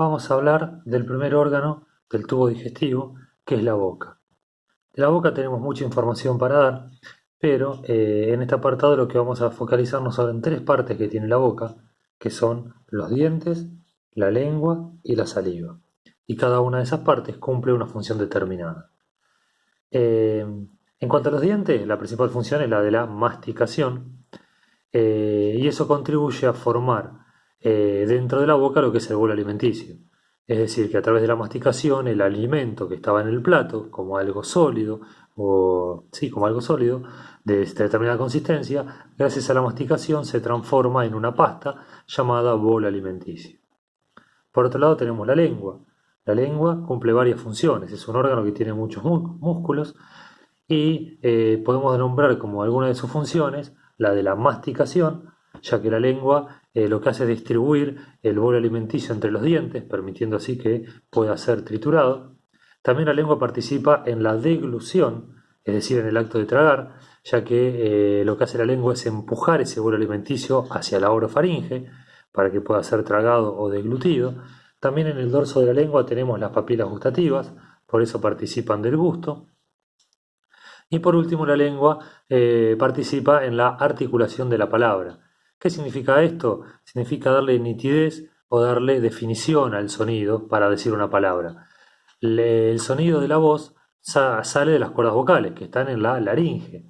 vamos a hablar del primer órgano del tubo digestivo, que es la boca. De la boca tenemos mucha información para dar, pero en este apartado lo que vamos a focalizarnos son en tres partes que tiene la boca, que son los dientes, la lengua y la saliva. Y cada una de esas partes cumple una función determinada. En cuanto a los dientes, la principal función es la de la masticación, y eso contribuye a formar dentro de la boca lo que es el bolo alimenticio. Es decir, que a través de la masticación el alimento que estaba en el plato, como algo sólido, o sí, como algo sólido, de determinada consistencia, gracias a la masticación se transforma en una pasta llamada bolo alimenticio. Por otro lado tenemos la lengua. La lengua cumple varias funciones, es un órgano que tiene muchos músculos y podemos nombrar como alguna de sus funciones la de la masticación, ya que la lengua lo que hace es distribuir el bolo alimenticio entre los dientes, permitiendo así que pueda ser triturado. También la lengua participa en la deglución, es decir, en el acto de tragar, ya que lo que hace la lengua es empujar ese bolo alimenticio hacia la orofaringe para que pueda ser tragado o deglutido. También en el dorso de la lengua tenemos las papilas gustativas, por eso participan del gusto. Y por último, la lengua participa en la articulación de la palabra. ¿Qué significa esto? Significa darle nitidez o darle definición al sonido para decir una palabra. El sonido de la voz sale de las cuerdas vocales, que están en la laringe,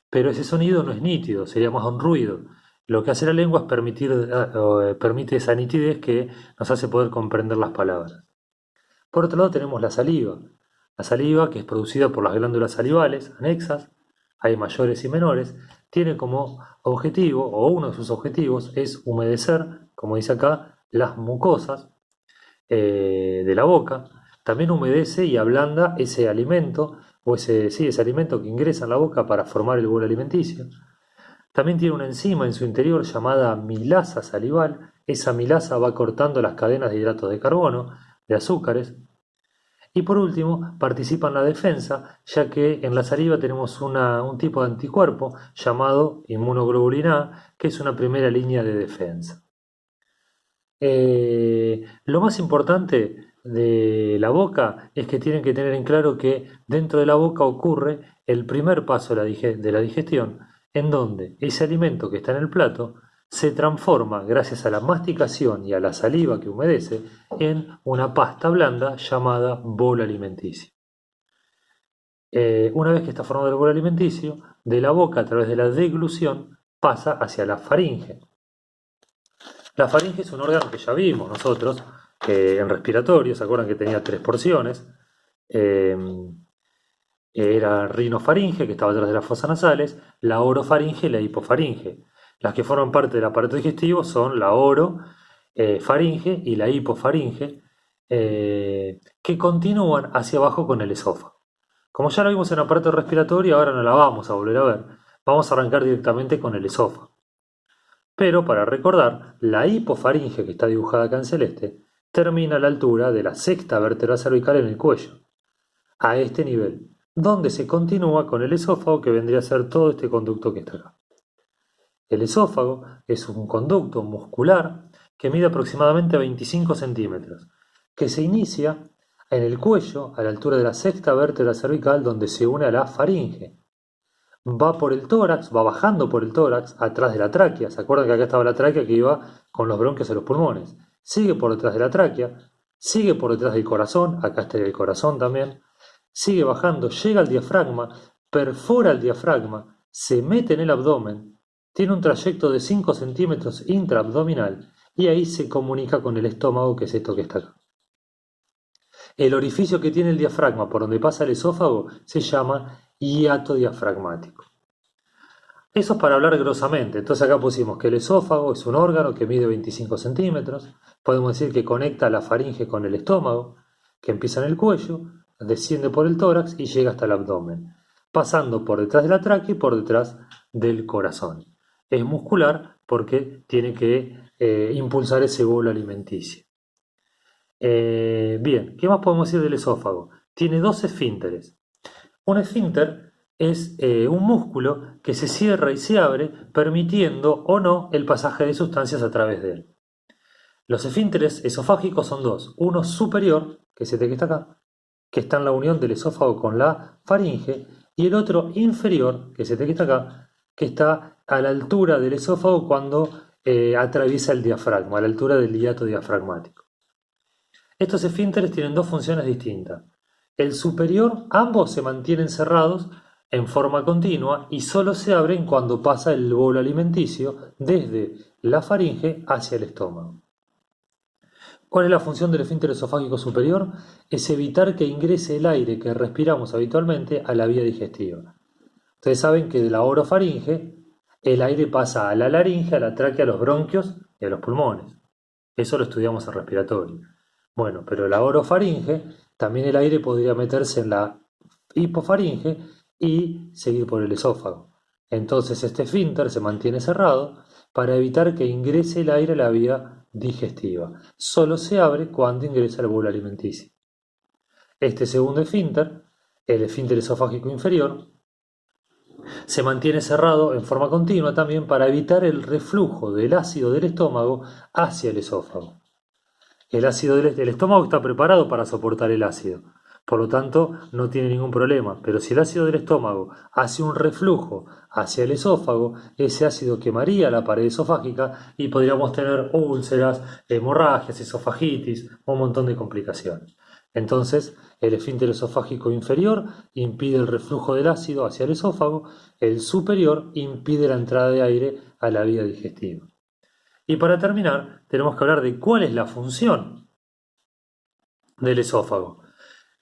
pero ese sonido no es nítido, sería más un ruido. Lo que hace la lengua es permite esa nitidez que nos hace poder comprender las palabras. Por otro lado tenemos la saliva. La saliva, que es producida por las glándulas salivales anexas, hay mayores y menores, tiene como objetivo, o uno de sus objetivos, es humedecer, como dice acá, las mucosas de la boca. También humedece y ablanda ese alimento, o ese alimento que ingresa en la boca para formar el bolo alimenticio. También tiene una enzima en su interior llamada milasa salival. Esa milasa va cortando las cadenas de hidratos de carbono, de azúcares. Y por último, participa en la defensa, ya que en la saliva tenemos un tipo de anticuerpo llamado inmunoglobulina A, que es una primera línea de defensa. Lo más importante de la boca es que tienen que tener en claro que dentro de la boca ocurre el primer paso de la digestión, en donde ese alimento que está en el plato se transforma, gracias a la masticación y a la saliva que humedece, en una pasta blanda llamada bolo alimenticio. Una vez que está formado el bolo alimenticio, de la boca a través de la deglución pasa hacia la faringe. La faringe es un órgano que ya vimos nosotros, en respiratorio, ¿se acuerdan que tenía tres porciones? Era rinofaringe, que estaba detrás de las fosas nasales, la orofaringe y la hipofaringe. Las que forman parte del aparato digestivo son la orofaringe y la hipofaringe, que continúan hacia abajo con el esófago. Como ya lo vimos en el aparato respiratorio, ahora no la vamos a volver a ver. Vamos a arrancar directamente con el esófago. Pero para recordar, la hipofaringe, que está dibujada acá en celeste, termina a la altura de la sexta vértebra cervical en el cuello, a este nivel, donde se continúa con el esófago, que vendría a ser todo este conducto que está acá. El esófago es un conducto muscular que mide aproximadamente 25 centímetros, que se inicia en el cuello a la altura de la sexta vértebra cervical, donde se une a la faringe. Va por el tórax, va bajando por el tórax, atrás de la tráquea. ¿Se acuerdan que acá estaba la tráquea que iba con los bronquios a los pulmones? Sigue por detrás de la tráquea, sigue por detrás del corazón, acá está el corazón también. Sigue bajando, llega al diafragma, perfora el diafragma, se mete en el abdomen, tiene un trayecto de 5 centímetros intraabdominal y ahí se comunica con el estómago, que es esto que está acá. El orificio que tiene el diafragma por donde pasa el esófago se llama hiato diafragmático. Eso es para hablar grosamente. Entonces acá pusimos que el esófago es un órgano que mide 25 centímetros. Podemos decir que conecta la faringe con el estómago, que empieza en el cuello, desciende por el tórax y llega hasta el abdomen, pasando por detrás de la tráquea y por detrás del corazón. Es muscular porque tiene que impulsar ese bolo alimenticio. Bien, ¿qué más podemos decir del esófago? Tiene dos esfínteres. Un esfínter es un músculo que se cierra y se abre permitiendo o no el pasaje de sustancias a través de él. Los esfínteres esofágicos son dos. Uno superior, que es este que está acá, que está en la unión del esófago con la faringe, y el otro inferior, que es este que está acá, que está a la altura del esófago cuando atraviesa el diafragma, a la altura del hiato diafragmático. Estos esfínteres tienen dos funciones distintas. El superior, ambos se mantienen cerrados en forma continua y solo se abren cuando pasa el bolo alimenticio desde la faringe hacia el estómago. ¿Cuál es la función del esfínter esofágico superior? Es evitar que ingrese el aire que respiramos habitualmente a la vía digestiva. Ustedes saben que de la orofaringe el aire pasa a la laringe, a la tráquea, a los bronquios y a los pulmones. Eso lo estudiamos en respiratorio. Bueno, pero la orofaringe, también el aire podría meterse en la hipofaringe y seguir por el esófago. Entonces este esfínter se mantiene cerrado para evitar que ingrese el aire a la vía digestiva. Solo se abre cuando ingresa el bolo alimenticio. Este segundo esfínter, el esfínter esofágico inferior, se mantiene cerrado en forma continua también para evitar el reflujo del ácido del estómago hacia el esófago. El ácido del estómago está preparado para soportar el ácido, por lo tanto no tiene ningún problema, pero si el ácido del estómago hace un reflujo hacia el esófago, ese ácido quemaría la pared esofágica y podríamos tener úlceras, hemorragias, esofagitis, un montón de complicaciones. Entonces, el esfínter esofágico inferior impide el reflujo del ácido hacia el esófago, el superior impide la entrada de aire a la vía digestiva. Y para terminar, tenemos que hablar de cuál es la función del esófago.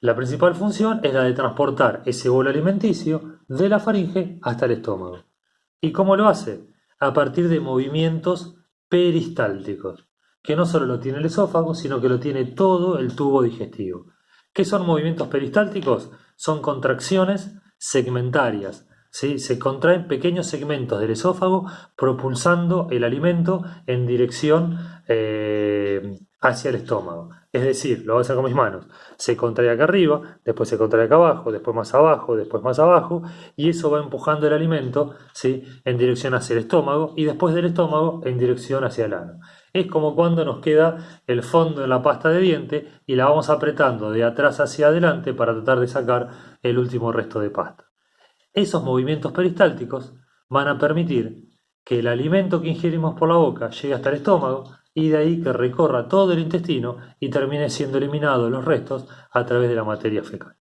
La principal función es la de transportar ese bolo alimenticio de la faringe hasta el estómago. ¿Y cómo lo hace? A partir de movimientos peristálticos, que no solo lo tiene el esófago, sino que lo tiene todo el tubo digestivo. ¿Qué son movimientos peristálticos? Son contracciones segmentarias. ¿Sí? Se contraen pequeños segmentos del esófago propulsando el alimento en dirección hacia el estómago. Es decir, lo voy a hacer con mis manos. Se contrae acá arriba, después se contrae acá abajo, después más abajo, y eso va empujando el alimento, ¿sí? En dirección hacia el estómago y después del estómago en dirección hacia el ano. Es como cuando nos queda el fondo en la pasta de diente y la vamos apretando de atrás hacia adelante para tratar de sacar el último resto de pasta. Esos movimientos peristálticos van a permitir que el alimento que ingerimos por la boca llegue hasta el estómago y de ahí que recorra todo el intestino y termine siendo eliminado los restos a través de la materia fecal.